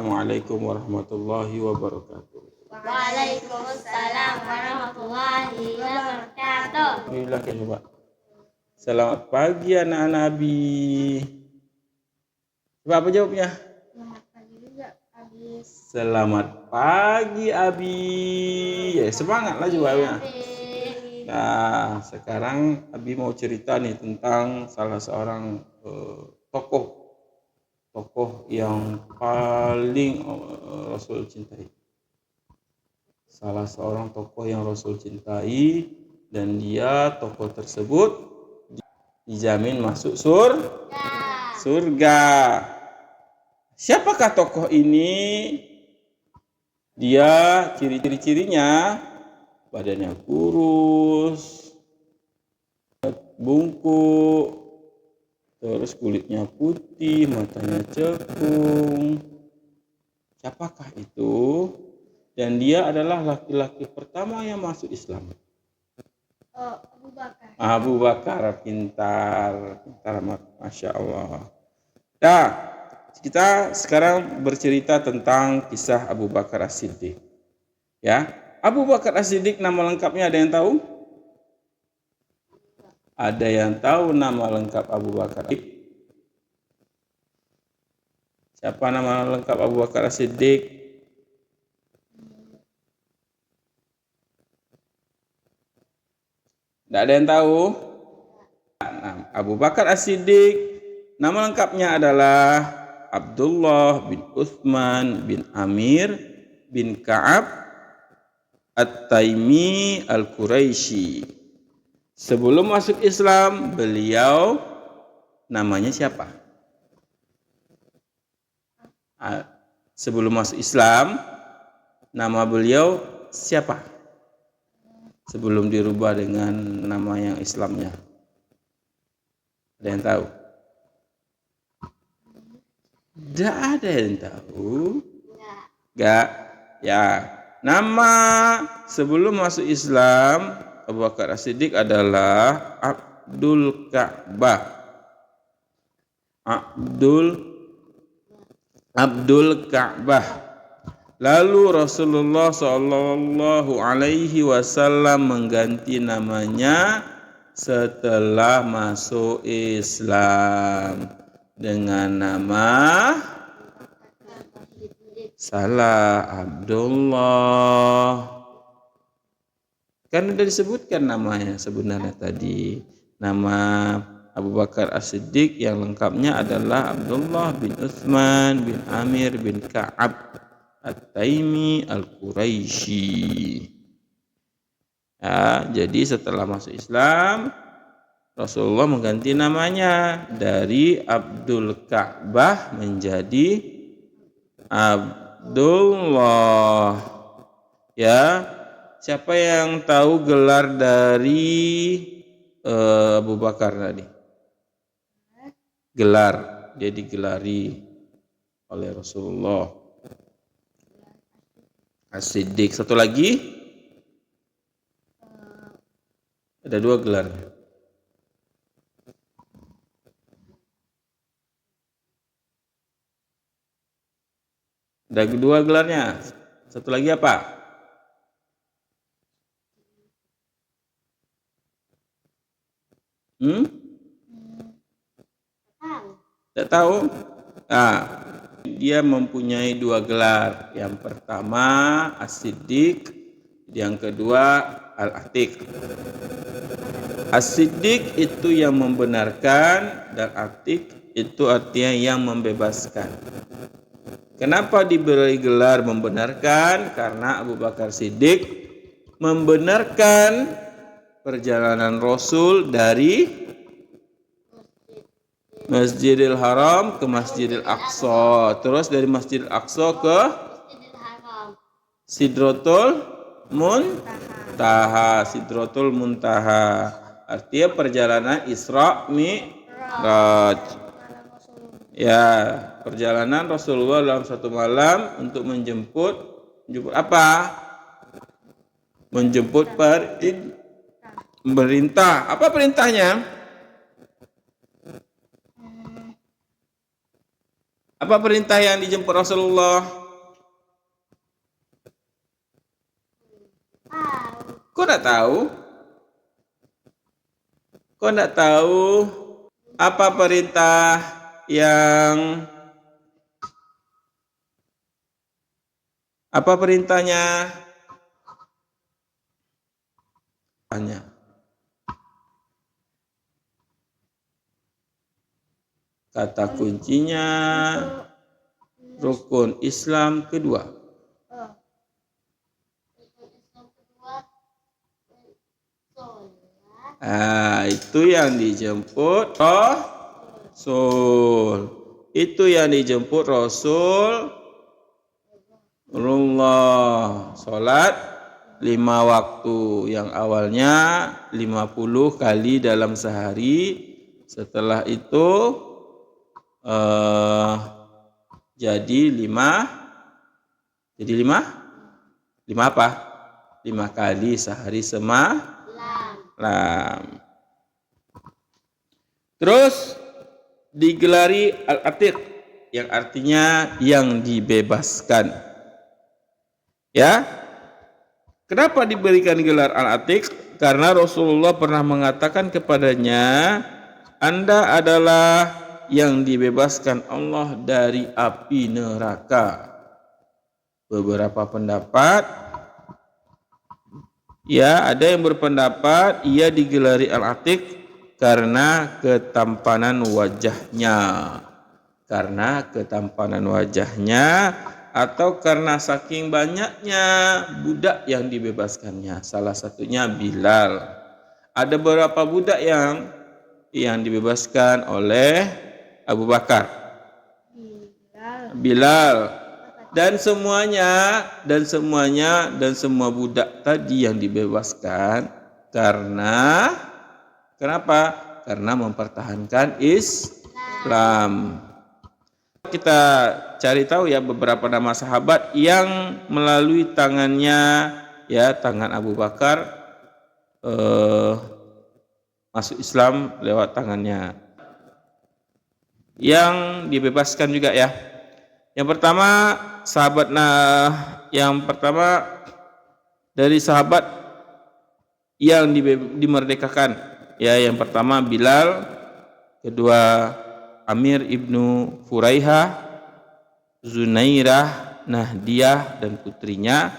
Assalamualaikum warahmatullahi wabarakatuh. Waalaikumsalam warahmatullahi wabarakatuh. Alhamdulillah, coba. Selamat pagi anak-anak Abi. Coba apa jawabnya? Selamat pagi juga, Abi. Selamat pagi Abi. Ya, semangatlah jawabnya. Nah, sekarang Abi mau cerita nih tentang salah seorang tokoh yang paling Rasul cintai. Salah seorang tokoh yang Rasul cintai, dan dia tokoh tersebut dijamin masuk surga. Siapakah tokoh ini? Dia ciri-cirinya badannya kurus, bungkuk, terus kulitnya putih, matanya cekung. Siapakah itu? Dan dia adalah laki-laki pertama yang masuk Islam. Abu Bakar. Abu Bakar, pintar, Masya Allah. Nah, kita sekarang bercerita tentang kisah Abu Bakar As-Siddiq. Ya, Abu Bakar As-Siddiq nama lengkapnya ada yang tahu? Ada yang tahu nama lengkap Abu Bakar As-Siddiq? Siapa nama lengkap Abu Bakar As-Siddiq? Tidak ada yang tahu? Nah, Abu Bakar As-Siddiq nama lengkapnya adalah Abdullah bin Uthman bin Amir bin Ka'ab At-Taimi Al-Quraisy. Sebelum masuk Islam, beliau namanya siapa? Sebelum masuk Islam, nama beliau siapa? Sebelum dirubah dengan nama yang Islamnya. Ada yang tahu? Tidak ada yang tahu. Enggak. Ya. Nama sebelum masuk Islam Abu Bakar As-Siddiq adalah Abdul Ka'bah. Abdul Ka'bah. Lalu Rasulullah Shallallahu Alaihi Wasallam mengganti namanya setelah masuk Islam dengan nama Abdullah. Kan sudah disebutkan namanya sebenarnya tadi. Nama Abu Bakar As-Siddiq yang lengkapnya adalah Abdullah bin Uthman bin Amir bin Ka'ab At-Taimi Al-Quraisy. Ya, jadi setelah masuk Islam, Rasulullah mengganti namanya dari Abdul Ka'bah menjadi Abdullah. Ya, siapa yang tahu gelar dari Abu Bakar tadi? Gelar, dia digelari oleh Rasulullah. As-Siddiq. Satu lagi, ada dua gelar. Ada dua gelarnya. Satu lagi apa? Tidak tahu? Nah, dia mempunyai dua gelar. Yang pertama As-Siddiq, yang kedua Al-Atiq. As-Siddiq itu yang membenarkan, dan Atiq itu artinya yang membebaskan. Kenapa diberi gelar membenarkan? Karena Abu Bakar Siddiq membenarkan perjalanan Rasul dari Masjidil Haram ke Masjidil Aqsa, terus dari Masjidil Aqsa ke Sidratul Muntaha. Sidratul Muntaha artinya perjalanan Isra Mi'raj. Ya, perjalanan Rasulullah dalam satu malam untuk menjemput apa? Menjemput perintah. Apa perintahnya? Apa perintah yang dijemput Rasulullah? Kok enggak tahu? Kok enggak tahu? Apa perintah yang apa perintahnya? Tanya. Kata kuncinya rukun Islam kedua. Itu yang dijemput Rasul. Itu yang dijemput Rasulullah. Salat 5 waktu, yang awalnya 50 kali dalam sehari. Setelah itu jadi 5 apa? 5 kali sehari semalam. Terus digelari al-atiq, yang artinya yang dibebaskan. Ya. Kenapa diberikan gelar al-atiq? Karena Rasulullah pernah mengatakan kepadanya, Anda adalah yang dibebaskan Allah dari api neraka. Beberapa pendapat, ya, ada yang berpendapat ia digelari al-atiq karena ketampanan wajahnya. Karena ketampanan wajahnya, atau karena saking banyaknya budak yang dibebaskannya. Salah satunya Bilal. Ada beberapa budak yang dibebaskan oleh Abu Bakar. Bilal. Dan semua budak tadi yang dibebaskan karena kenapa? Karena mempertahankan Islam. Kita cari tahu ya beberapa nama sahabat yang melalui tangannya, ya, tangan Abu Bakar masuk Islam lewat tangannya, yang dibebaskan juga, ya. Yang pertama dari sahabat yang dimerdekakan, ya, yang pertama Bilal, kedua Amir ibnu Furaihah, Zunairah, Nahdiyah dan putrinya,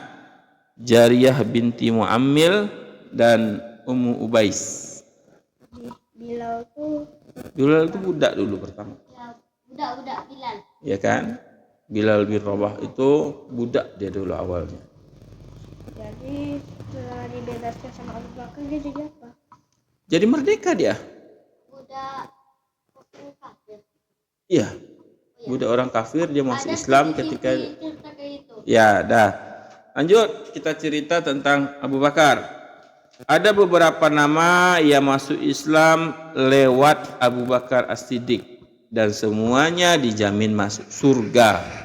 Jariyah binti Muammil dan Ummu Ubais. Bilal itu budak dulu pertama. Ya, budak Bilal. Ya kan? Bilal bin Rabah itu budak dia dulu awalnya. Jadi setelah dibebaskan sama Abu Bakar, dia jadi apa? Jadi merdeka dia. Budak kafir. Iya. Budak orang kafir, dia masuk Islam ketika itu. Ya, dah. Lanjut, kita cerita tentang Abu Bakar. Ada beberapa nama yang masuk Islam lewat Abu Bakar As-Siddiq, dan semuanya dijamin masuk surga.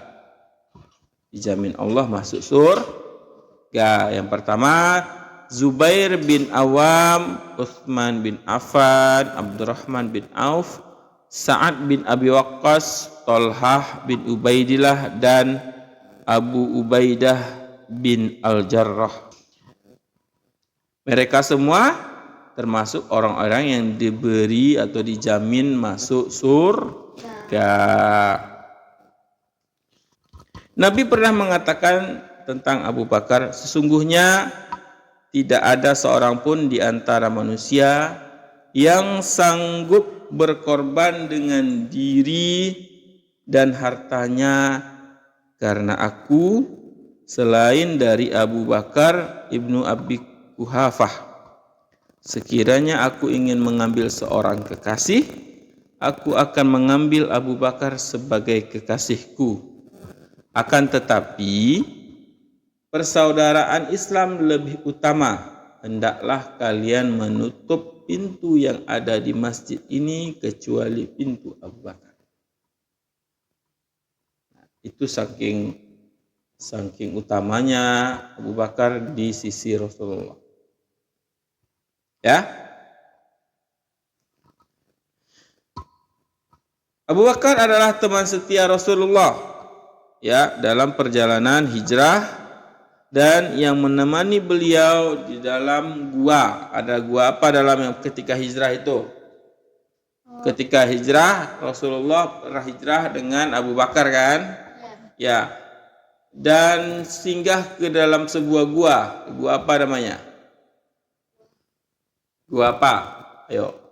Dijamin Allah masuk surga. Yang pertama Zubair bin Awam, Utsman bin Affan, Abdurrahman bin Auf, Sa'ad bin Abi Waqqas, Thalhah bin Ubaidillah, dan Abu Ubaidah bin Al-Jarrah. Mereka semua termasuk orang-orang yang diberi atau dijamin masuk surga. Nabi pernah mengatakan tentang Abu Bakar, sesungguhnya tidak ada seorang pun di antara manusia yang sanggup berkorban dengan diri dan hartanya karena aku selain dari Abu Bakar ibnu Abi Quhafah. Sekiranya aku ingin mengambil seorang kekasih, aku akan mengambil Abu Bakar sebagai kekasihku. Akan tetapi persaudaraan Islam lebih utama. Hendaklah kalian menutup pintu yang ada di masjid ini kecuali pintu Abu Bakar. Itu saking utamanya Abu Bakar di sisi Rasulullah. Ya. Abu Bakar adalah teman setia Rasulullah ya dalam perjalanan hijrah dan yang menemani beliau di dalam gua. Ada gua apa dalam yang ketika hijrah itu? Ketika hijrah Rasulullah pernah hijrah dengan Abu Bakar kan? Ya. Dan singgah ke dalam sebuah gua. Gua apa namanya? Gua apa? Ayo.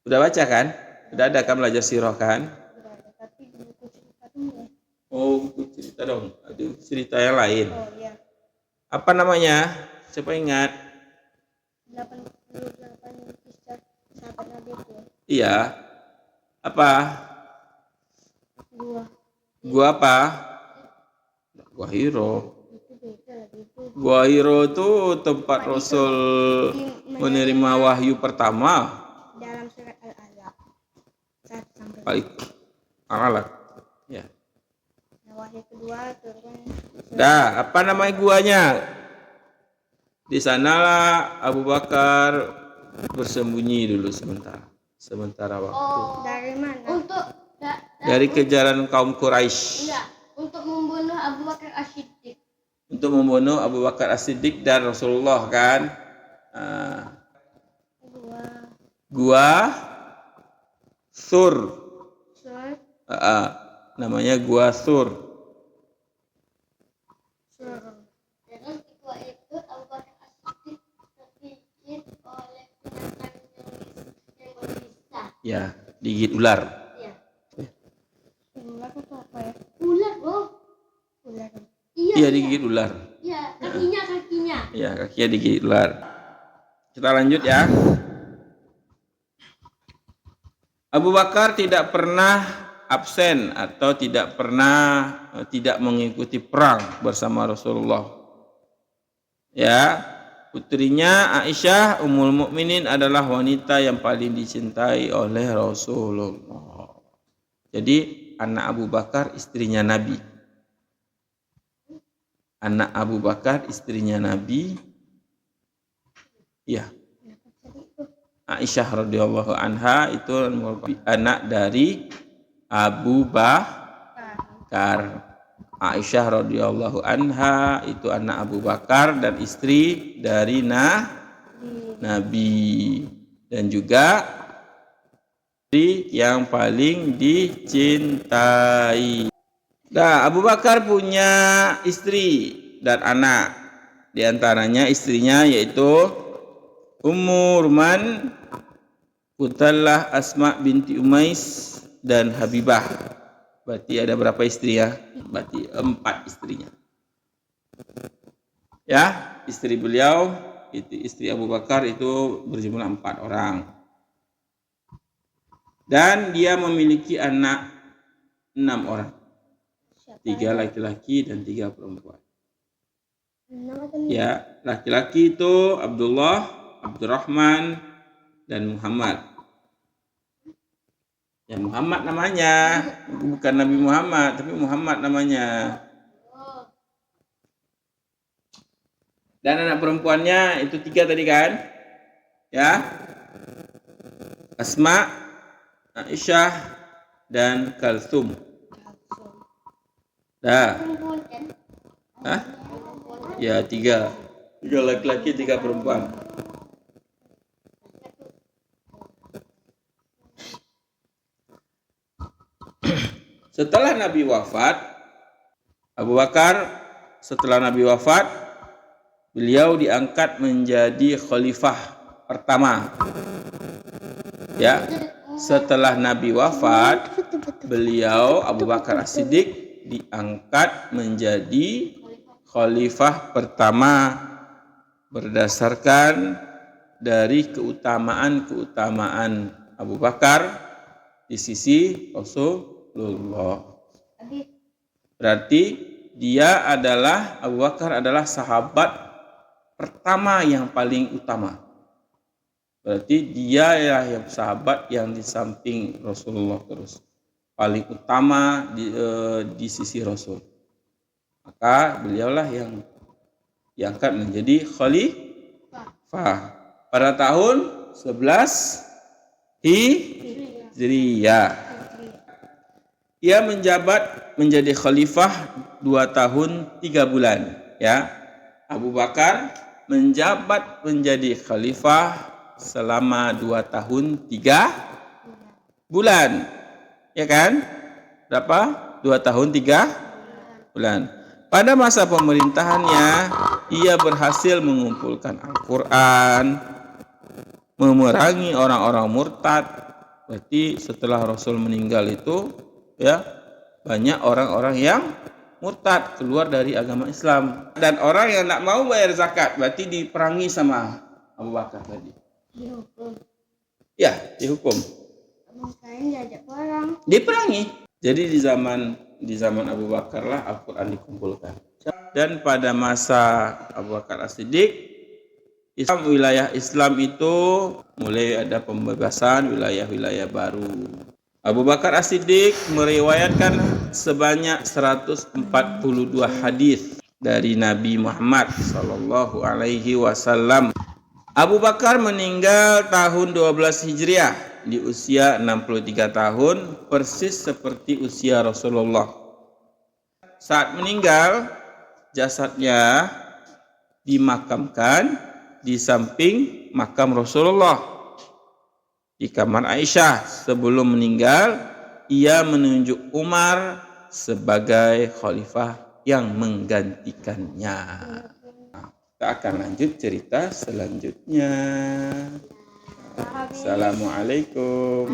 Udah baca kan? Udah ada kan belajar sirah kan? Tapi di buku cerita dulu ya. Oh, buku cerita dong. Ada cerita yang lain. Oh iya. Apa namanya? Siapa ingat? 88 kisah sahabat Nabi itu. Iya. Apa? Gua Gua apa? Gua Hiro. itu beda lagi itu. Gua Hiro itu tempat Rasul menerima wahyu pertama. Dalam surat Al-Alaq 1 sampai Baik. Alat. Ya. wahyu kedua turun Dah, apa namanya guanya? Di sanalah Abu Bakar bersembunyi dulu sementara waktu. dari mana? Untuk Dari kejaran kaum Quraisy enggak, untuk membunuh Abu Bakar As-Siddiq. untuk membunuh Abu Bakar As-Siddiq dan Rasulullah kan. Gua Sur. Sur Namanya Gua Sur. Dalam gua itu Abu Bakar As-Siddiq tergigit oleh binatang yang berbisa. Ya, digigit ular. Iya. ular atau apa ya? Ular, bro. Ular. Iya. Iya, digigit ular. Iya, kakinya. Ya, kakinya digigit ular. Kita lanjut ya. Abu Bakar tidak pernah absen atau tidak mengikuti perang bersama Rasulullah. Ya, putrinya Aisyah Ummul Mukminin adalah wanita yang paling dicintai oleh Rasulullah. Jadi anak Abu Bakar istrinya Nabi. Anak Abu Bakar istrinya Nabi. Ya. Aisyah radhiyallahu anha itu merupakan anak dari Abu Bakar. Aisyah radhiyallahu anha itu anak Abu Bakar dan istri dari Nabi dan juga istri yang paling dicintai. Nah, Abu Bakar punya istri dan anak. Di antaranya istrinya yaitu Ummu Ruman, Utallah, Asma binti Umais, dan Habibah. Berarti ada berapa istri ya? Berarti 4 istrinya. Ya, istri beliau, itu istri Abu Bakar itu berjumlah 4 orang. Dan dia memiliki anak 6 orang. 3 laki-laki dan 3 perempuan. Ya, laki-laki itu Abdullah, Abdurrahman, dan Muhammad. Ya, Muhammad namanya, bukan Nabi Muhammad, tapi Muhammad namanya. Dan anak perempuannya itu 3 tadi kan? Ya, Asma, Aisyah, dan Kalsum. Dah. Hah? Ya, 3 laki-laki, 3 perempuan. Setelah Nabi wafat, Abu Bakar setelah Nabi wafat, beliau diangkat menjadi khalifah pertama. Ya, setelah Nabi wafat, beliau Abu Bakar As-Siddiq diangkat menjadi khalifah pertama berdasarkan dari keutamaan Abu Bakar di sisi Rasulullah. Berarti dia adalah Abu Bakar adalah sahabat pertama yang paling utama. Berarti dia yang sahabat yang di samping Rasulullah terus paling utama di sisi Rasul. Maka beliaulah yang diangkat menjadi khalifah pada tahun 11 Hijriyah. Ia menjabat menjadi khalifah 2 tahun 3 bulan. Ya, Abu Bakar menjabat menjadi khalifah selama 2 tahun 3 bulan. Ya kan? Berapa? 2 tahun 3 bulan. Pada masa pemerintahannya, ia berhasil mengumpulkan Al-Quran, memerangi orang-orang murtad. Berarti setelah Rasul meninggal itu, ya, banyak orang-orang yang murtad keluar dari agama Islam. Dan orang yang tak mau bayar zakat berarti diperangi sama Abu Bakar tadi. Dihukum. Ya, dihukum. Mungkin diajak perang. Diperangi. Jadi di zaman Abu Bakar lah Al-Quran dikumpulkan. Dan pada masa Abu Bakar As-Siddiq, wilayah Islam itu mulai ada pembebasan wilayah-wilayah baru. Abu Bakar As-Siddiq meriwayatkan sebanyak 142 hadis dari Nabi Muhammad sallallahu alaihi wasallam. Abu Bakar meninggal tahun 12 Hijriah di usia 63 tahun, persis seperti usia Rasulullah. Saat meninggal, jasadnya dimakamkan di samping makam Rasulullah di kamar Aisyah. Sebelum meninggal, ia menunjuk Umar sebagai khalifah yang menggantikannya. Kita akan lanjut cerita selanjutnya. Assalamualaikum.